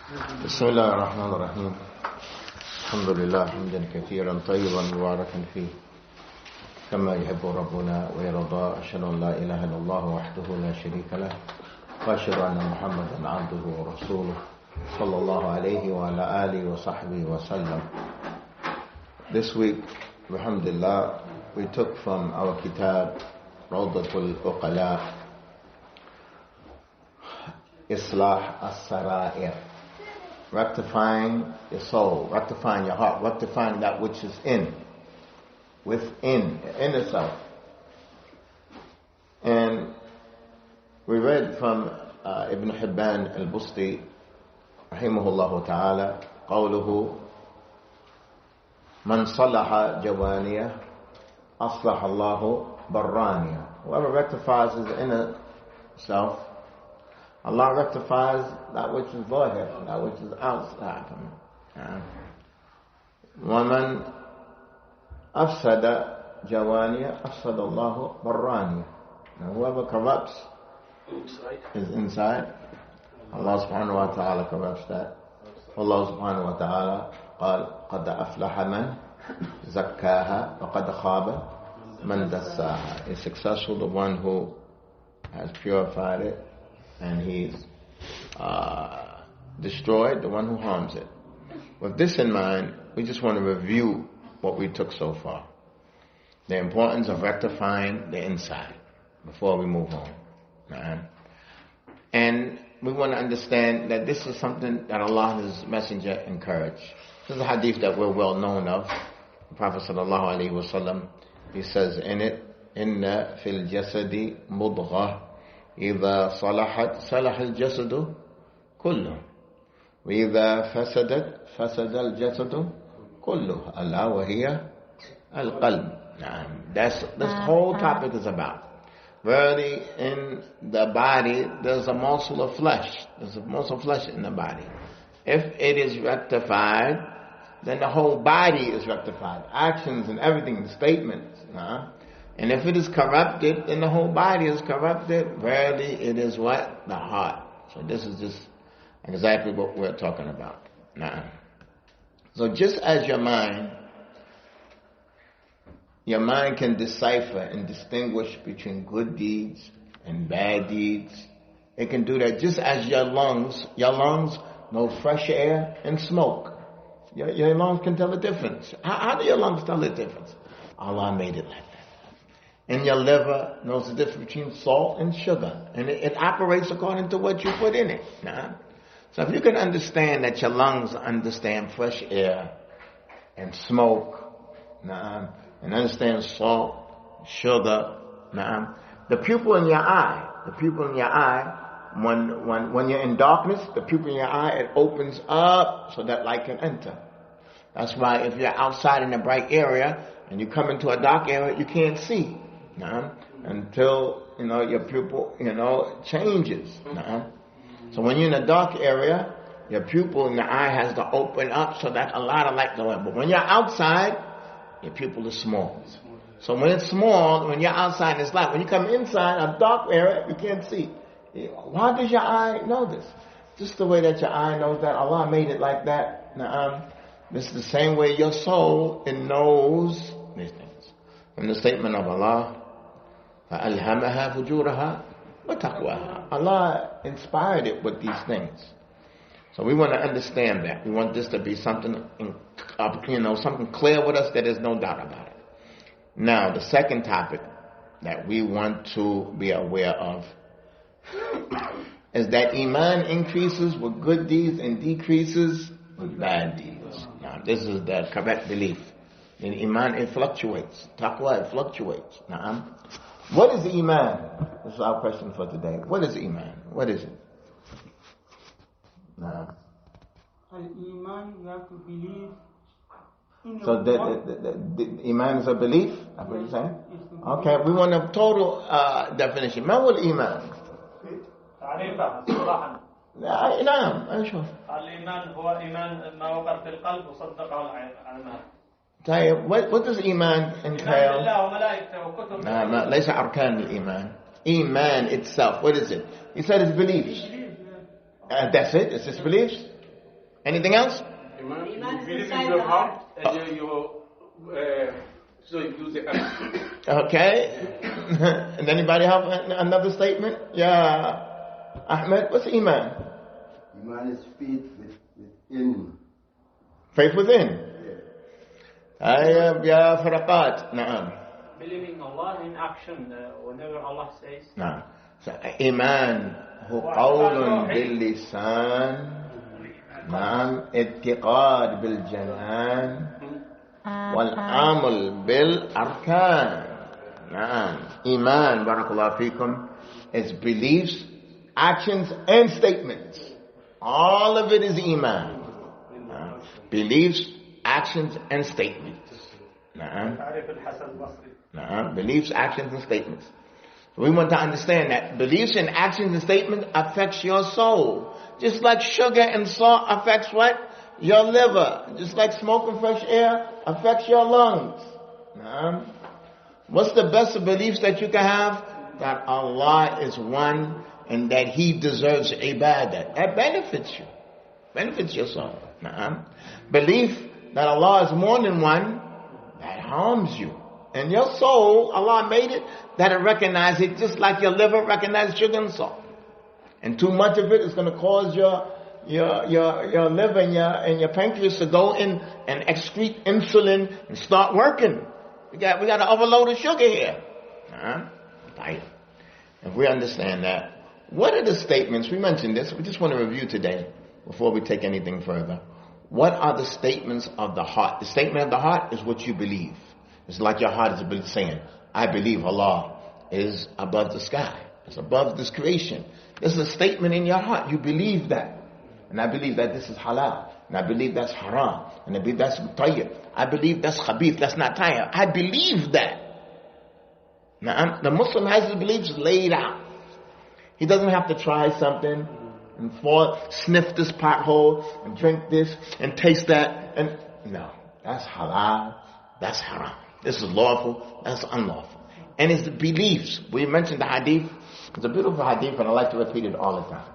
بسم الله الرحمن الرحيم الحمد لله حمدا كثيرا طيبا مباركا فيه كما يحب ربنا ويرضى. أشهد أن لا إله إلا الله وحده لا شريك له وأشهد أن محمدا عبده ورسوله صلى الله عليه وعلى آله وصحبه وسلم. This week, alhamdulillah, we took from our kitab روضة العقلاء إصلاح السرائر, rectifying your soul, rectifying your heart, rectifying that which is within itself. And we read from Ibn Hibban al-Busti rahimahullah ta'ala قوله من صلح جوانيه أصلح الله برانيه. Whoever rectifies his inner self, Allah rectifies that which is zahir, that which is outside. وَمَنْ أَفْسَدَ جَوَانِيَ أَفْسَدَ اللَّهُ بَرَّانِيَ. Now whoever corrupts his inside, Allah subhanahu wa ta'ala corrupts that. Allah subhanahu wa ta'ala قال قَدْ أَفْلَحَ مَنْ زَكَّاهَا وَقَدْ خَابَ مَنْ دَسَّاهَا. Is successful the one who has purified it, and he's destroyed the one who harms it. With this in mind, we just want to review what we took so far. The importance of rectifying the inside before we move on. And we want to understand that this is something that Allah and His Messenger encourage. This is a hadith that we're well known of. The Prophet sallallahu alaihi wasallam, he says in it, "Inna fil jasadi mudghah. إذا صلحت صلح الجسد كله وإذا فسدت فسد الجسد كله ألا وهي القلب." That's this whole topic is about. Verily, in the body there's a morsel of flesh. There's a morsel of flesh in the body. If it is rectified, then the whole body is rectified. Actions and everything, the statements. And if it is corrupted, then the whole body is corrupted. Verily, it is what? The heart. So this is just exactly what we're talking about. So just as your mind can decipher and distinguish between good deeds and bad deeds. It can do that just as your lungs know fresh air and smoke. Your lungs can tell the difference. How do your lungs tell the difference? Allah made it like that. And your liver knows the difference between salt and sugar. And it operates according to what you put in it. So if you can understand that your lungs understand fresh air and smoke, and understand salt, sugar, the pupil in your eye, when you're in darkness, the pupil in your eye, it opens up so that light can enter. That's why if you're outside in a bright area and you come into a dark area, you can't see. Until your pupil changes. So when you're in a dark area, your pupil in the eye has to open up so that a lot of light goes in. But when you're outside, your pupil is small. So when it's small, when you're outside, it's light. When you come inside a dark area, you can't see. Why does your eye know this? Just the way that your eye knows that Allah made it like that. This is the same way your soul, it knows these things. From the statement of Allah, فَأَلْهَمَهَا فُجُورَهَا وَتَقْوَاهَا. Allah inspired it with these things. So we want to understand that. We want this to be something, something clear with us that there's no doubt about it. Now, the second topic that we want to be aware of is that Iman increases with good deeds and decreases with bad deeds. Now, this is the correct belief. In Iman, it fluctuates. Taqwa, it fluctuates. What is Iman? This is our question for today. What is Iman? What is it? Al-Iman, you have to believe in so the Iman is a belief? That's what you're saying? Okay, we want a total definition. ما هو الإيمان؟ تعريفه صراحة. نعم أشوف. الإيمان هو إيمان ما وقر في القلب وصدقه العلماء. طيب, what does Iman entail? ليس أركان الإيمان. Iman itself, what is it? He said it's beliefs. That's it? It's just beliefs? Anything else? Iman, you believe in your heart and so you use the action. Okay. And anybody have another statement? Yeah. Ahmed, what's Iman? Iman is faith within. Faith within. يا فرقات. نعم. Believing Allah in action whenever Allah says. نعم. إيمان هو قول باللسان. نعم. اعتقاد بالجنان. والعمل بالأركان. نعم. إيمان بارك الله فيكم is beliefs, actions and statements. All of it is Iman. Beliefs, actions and statements. Beliefs, actions and statements. So we want to understand that beliefs and actions and statements affects your soul. Just like sugar and salt affects what? Your liver. Just like smoking fresh air affects your lungs. What's the best of beliefs that you can have? That Allah is one and that He deserves ibadah. That benefits you. Benefits your soul. Belief that Allah is more than one, that harms you. And your soul, Allah made it that it recognizes it just like your liver recognizes sugar and salt. And too much of it is going to cause your liver and your pancreas to go in and excrete insulin and start working. We got an overload of sugar here. If we understand that, what are the statements? We mentioned this. We just want to review today before we take anything further. What are the statements of the heart? The statement of the heart is what you believe. It's like your heart is saying, I believe Allah is above the sky. It's above this creation. This is a statement in your heart. You believe that. And I believe that this is halal. And I believe that's haram. And I believe that's tayyib. I believe that's khabith. That's not tayyib. I believe that. Now, the Muslim has his beliefs laid out. He doesn't have to try something and sniff this pothole and drink this and taste that. And no, that's halal. That's haram. This is lawful. That's unlawful. And it's the beliefs. We mentioned the hadith. It's a beautiful hadith and I like to repeat it all the time.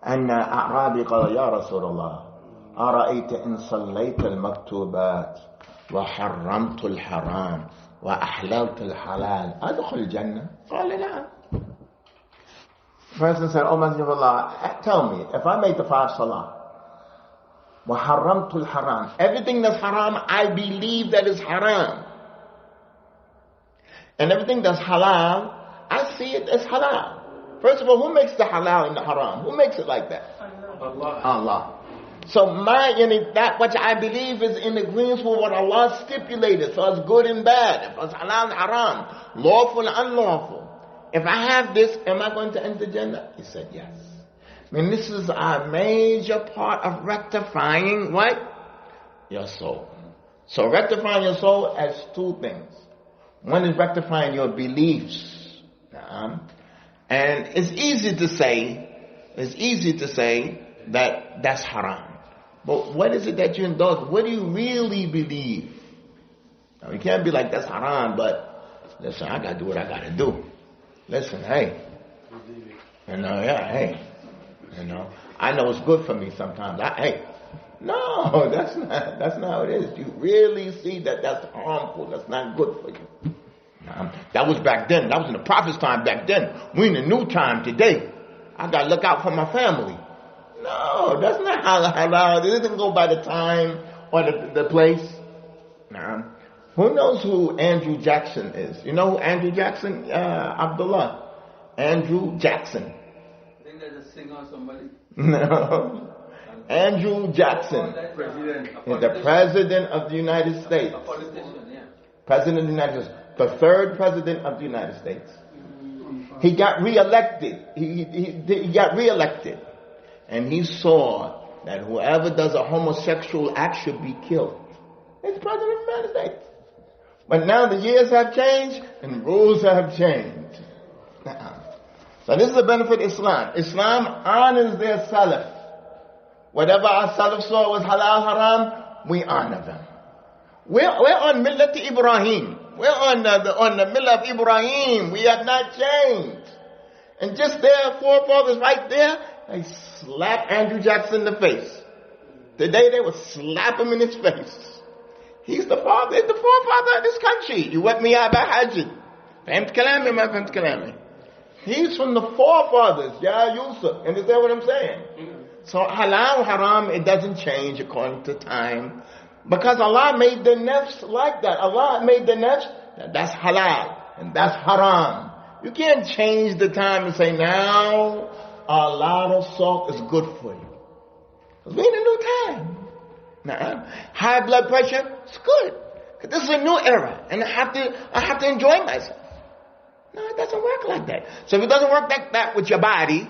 أن أعرابي قال يا رسول الله أرأيت إن صليت المكتوبات وحرمت الحرام وأحللت الحلال أدخل الجنة؟ قال نعم. The person said, oh Masjid of Allah, tell me, if I make the 5 salah, وحرمت الحرام, everything that's haram, I believe that is haram. And everything that's halal, I see it as halal. First of all, who makes the halal and the haram? Who makes it like that? Allah. So that which I believe is in agreement with what Allah stipulated. So it's good and bad. If it's halal and haram, lawful and unlawful. If I have this, am I going to enter Jannah? He said yes. I mean, this is a major part of rectifying what? Your soul. So rectifying your soul has 2 things. One is rectifying your beliefs. And it's easy to say that that's haram. But what is it that you indulge? What do you really believe? Now, you can't be like, that's haram, but listen, I got to do what I got to do. Listen, hey. I know it's good for me sometimes. No, that's not how it is. You really see that that's harmful. That's not good for you. That was back then. That was in the Prophet's time back then. We in the new time today. I got to look out for my family. No, that's not how it doesn't go by the time or the place. Who knows who Andrew Jackson is? You know who Andrew Jackson? Abdullah. Andrew Jackson. I think there's a singer or somebody. No. Andrew Jackson is the President of the United States. A politician, yeah. President of the United States. The 3rd President of the United States. He got reelected. He got reelected. And he saw that whoever does a homosexual act should be killed. He's President of the United States. But now the years have changed and rules have changed. So this is the benefit of Islam. Islam honors their salaf. Whatever our salaf saw was halal, haram, we honor them. We're on Millat Ibrahim. We're on the Millat of Ibrahim. We have not changed. And just their forefathers right there, they slapped Andrew Jackson in the face. Today they would slap him in his face. He's the forefather of this country. You with me, Abba Haji? Fahmt kalami, ma fahmt kalami. He's from the forefathers, Ya Yusuf. Understand what I'm saying? So halal, haram, it doesn't change according to time. Because Allah made the nafs like that. Allah made the nafs, that's halal, and that's haram. You can't change the time and say, now a lot of salt is good for you. Because we're in a new time. Now, high blood pressure, it's good. Because this is a new era, and I have to enjoy myself. No, it doesn't work like that. So if it doesn't work like that with your body,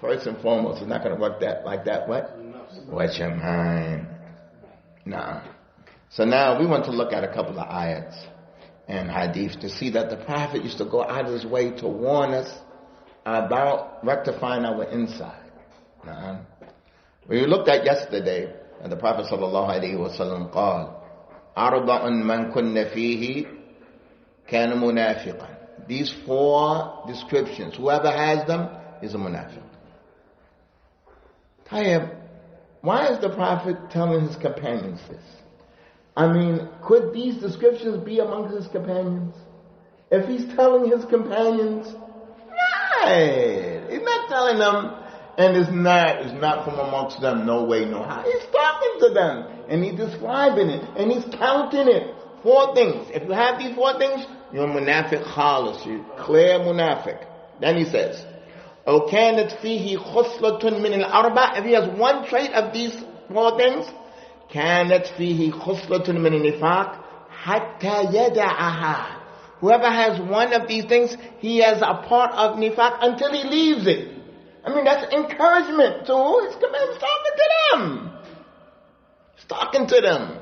first and foremost, it's not going to work like that. What? What's your mind? No. So now we want to look at a couple of ayats and hadith to see that the Prophet used to go out of his way to warn us about rectifying our inside. We looked at yesterday, and the Prophet sallallahu alaihi wasallam قال أربع من كن فيه كان منافقا. These 4 descriptions, whoever has them is a munafiq. Tayyib, why is the Prophet telling his companions this? I mean, could these descriptions be amongst his companions? If he's telling his companions, right, he's not telling them, and it's not from amongst them, no way, no how. He's talking to them, and he's describing it, and he's counting it. 4 things. If you have these 4 things, you're a munafiq khalis, you're clear munafiq. Then he says, أو كانت فيه خصلة من الأربع. If he has one trait of these 4 things, كانت فيه خصلة من النفاق حتى يدعها. Whoever has one of these things, he has a part of nifaq until he leaves it. I mean, that's encouragement to his commanders, talking to them. He's talking to them.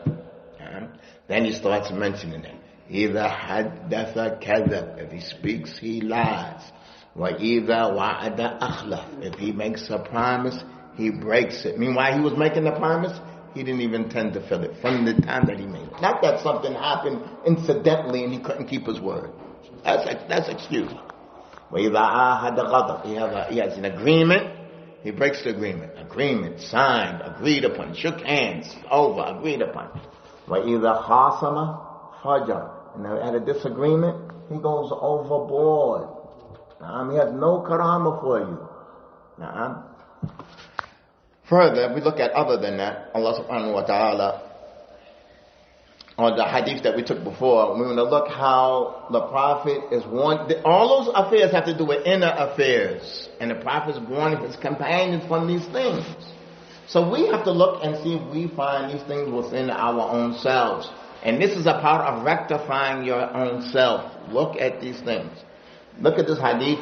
Then he starts mentioning it. إذا حدث كذب. If he speaks, he lies. وَإِذَا وَعَدَ أَخْلَفَ. If he makes a promise, he breaks it. Meanwhile, he was making the promise, he didn't even intend to fulfill it from the time that he made it. Not that something happened incidentally and he couldn't keep his word. That's excuse. وَإِذَا عَاهَدَ غَدَرَ. He has an agreement, he breaks the agreement. Agreement, signed, agreed upon, shook hands, over, agreed upon. وَإِذَا خَاصَمَ فَجَرَ. And at a disagreement, he goes overboard. He has no karama for you. Further, we look at other than that, Allah subhanahu wa ta'ala, or the hadith that we took before, we're going to look how the Prophet is warned. All those affairs have to do with inner affairs. And the Prophet is warning his companions from these things. So we have to look and see if we find these things within our own selves. And this is a part of rectifying your own self. Look at these things. Look at this hadith.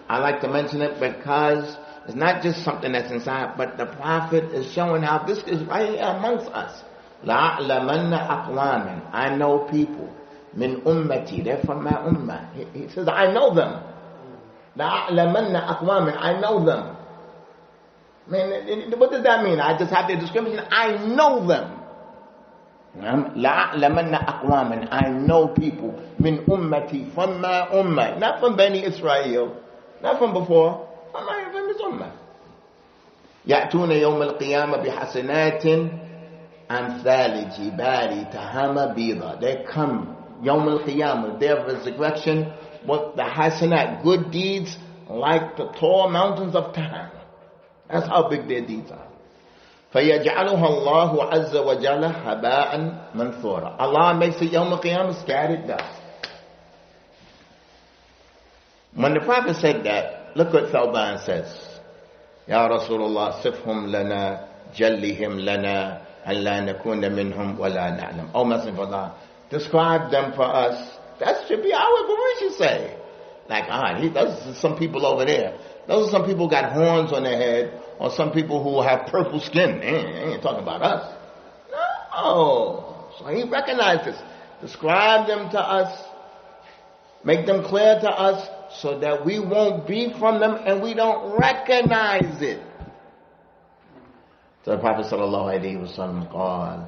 I like to mention it because it's not just something that's inside, but the Prophet is showing how this is right here amongst us. لَأَعْلَمَنَّ أَقْوَامٍ. I know people. Min ummati. They're from my ummah. He says, I know them. لَأَعْلَمَنَّ أَقْوَامٍ. I know them. What does that mean? I just have their description. I know them. لَأَعْلَمَنَّ أَقْوَامٍ. I know people. Min ummati. From my ummah. Not from Bani Israel. Not from before. From his ummah. يَأْتُونَ يَوْمَ الْقِيَامَةِ بِحَسَنَاتٍ أَمْثَالِ جِبَالِ تَهَامَ بِيضًا. They come يوم القيامة, day of resurrection, with the hasanat, good deeds, like the tall mountains of Taham. That's how big their deeds are. فَيَجْعَلُهَا اللَّهُ عَزَّ وَجَلَ هَبَاءً مَنْثُورًا. Allah makes it يوم القيامة scattered dust. When the Prophet said that, look what Thawban says. يا رسول الله صفهم لنا جلهم لنا ألا نكون منهم ولا نعلم. Oh Messenger of Allah, describe them for us. That should be what we should say. Like, those are some people over there. Those are some people who got horns on their head, or some people who have purple skin. They ain't talking about us. No. So he recognized this. Describe them to us. Make them clear to us so that we won't be from them and we don't recognize it. So the Prophet sallallahu alayhi wa sallam قال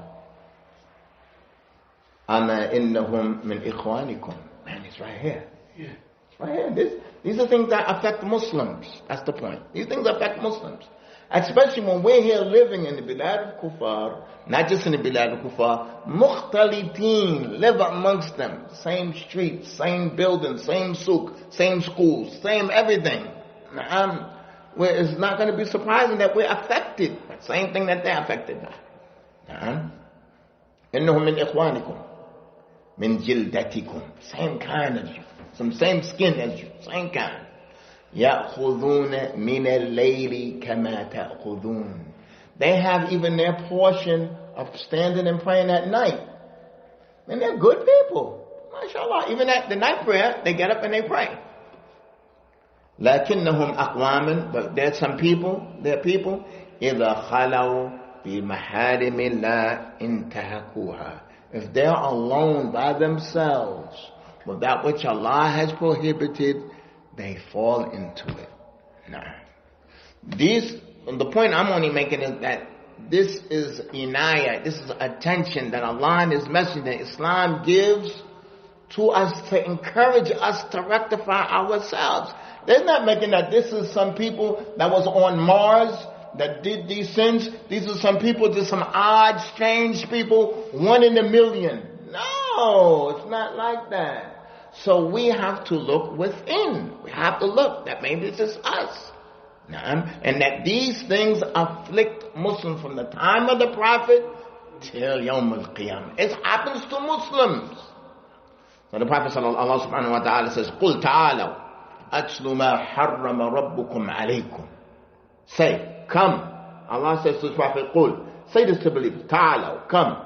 أما إنهم من إخوانكم. Man, it's right here. Yeah. It's right here. These are things that affect Muslims. That's the point. These things affect Muslims. Especially when we're here living in the Bilad al-Kufar, not just in the Bilad al-Kufar, mukhtaliteen, live amongst them. Same streets, same buildings, same souk, same schools, same everything. Where it's not going to be surprising that we're affected. Same thing that they're affected by. إنهم من إخوانكم من جلدتكم, same kind as you, some same skin as you, same kind. يأخذون من الليل كما تأخذون. They have even their portion of standing and praying at night. And they're good people. MashaAllah. Even at the night prayer, they get up and they pray. لكنهم أقوام, but there's some people, there are people, إذا خلوا بمحارم الله انتهكوها. If they're alone by themselves with that which Allah has prohibited, they fall into it. Nah. The point I'm only making is that this is inayah, this is attention that Allah and His Messenger, Islam, gives to us to encourage us to rectify ourselves. They're not making that this is some people that was on Mars that did these sins. These are some people, just some odd, strange people, 1 in a million. No, it's not like that. So we have to look within. We have to look that maybe it's just us. And that these things afflict Muslims from the time of the Prophet till Yawm al-Qiyamah. It happens to Muslims. So the Prophet Allah subhanahu wa ta'ala says, قُلْ تَعَالَوْا أَتْلُ مَا حَرَّمَ رَبُّكُمْ عَلَيْكُمْ. Say, come. Allah says to the Prophet, قُلْ. Say this to believers. تَعَالَوْا, come.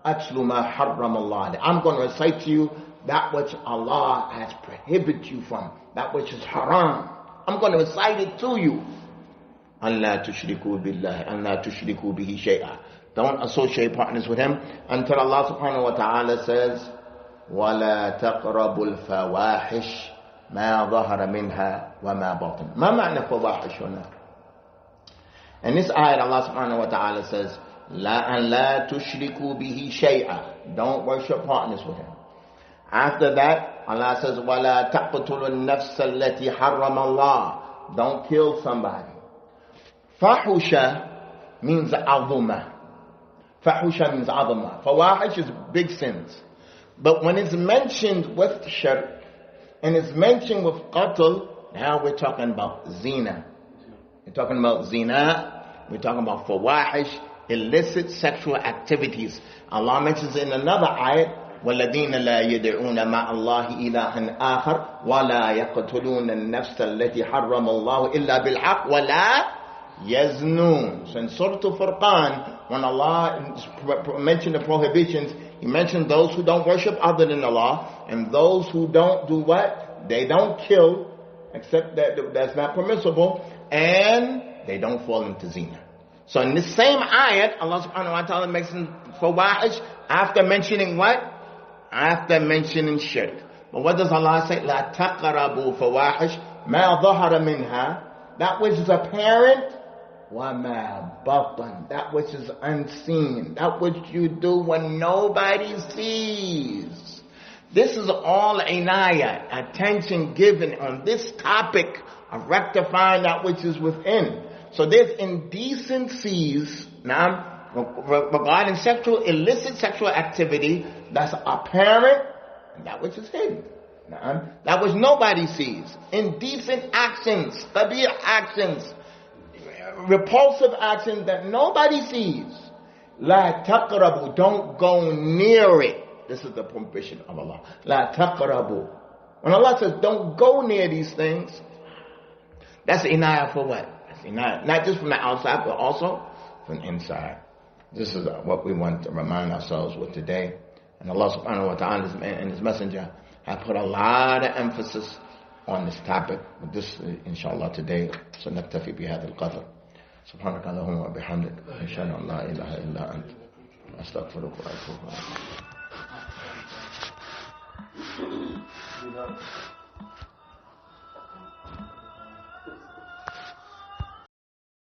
أَتْلُ مَا حَرَّمَ اللَّهِ. I'm going to recite to you that which Allah has prohibited you from, that which is haram. I'm going to recite it to you. أَلَّا تُشْرِكُوا بِاللَّهِ أَلَّا تُشْرِكُوا بِهِ شَيْئًا. Don't associate partners with Him until Allah subhanahu wa ta'ala says, وَلَا تَقْرَبُوا الْفَوَاحِشِ مَا ظَهَرَ مِنْهَا وَمَا بَطَنَ. ما معنى فواحش هنا? And this ayat Allah subhanahu wa ta'ala says, لَا تُشْرِكُوا بِهِ شَيْئًا. Don't worship partners with Him. After that, Allah says, وَلَا تَقْتُلُوا النَّفْسَ الَّتِي حَرَّمَ اللَّهِ. Don't kill somebody. Fahusha means azuma. Fahusha means azuma. Fawahish is big sins. But when it's mentioned with shirk, and it's mentioned with qatl, now we're talking about zina. We're talking about zina. We're talking about fawahish, illicit sexual activities. Allah mentions in another ayat, وَالَّذِينَ لَا يَدْعُونَ مَعَ اللَّهِ إِلَهًا آخَرَ وَلَا يَقْتُلُونَ النَّفْسَ الَّتِي حَرَّمَ اللَّهُ إِلَّا بِالْحَقِّ وَلَا يَزْنُونَ. So in Surah Al-Furqan, when Allah mentioned the prohibitions, He mentioned those who don't worship other than Allah, and those who don't do what? They don't kill, except that's not permissible, and they don't fall into zina. So in this same ayat, Allah subhanahu wa ta'ala mentions fawahish after mentioning what? After mentioning shirk. But what does Allah say? La taqrabu fawahish ma dhahara minha. That which is apparent, wa ma batan. That which is unseen. That which you do when nobody sees. This is all inayah, attention given on this topic of rectifying that which is within. So there's indecencies now regarding illicit sexual activity that's apparent and that which is hidden. Now, that which nobody sees. Indecent actions, tabir actions, repulsive actions that nobody sees. La taqrabu, don't go near it. This is the prohibition of Allah. La taqrabu. When Allah says don't go near these things, that's inayah for what? That's inayah. Not just from the outside, but also from inside. This is what we want to remind ourselves with today. And Allah subhanahu wa ta'ala and His Messenger have put a lot of emphasis on this topic. With this, inshallah, today. So naktafi bihadha al-qadr. سبحانك اللهم وبحمدك أشهد أن لا إله إلا أنت أستغفرك وأتوب إليك.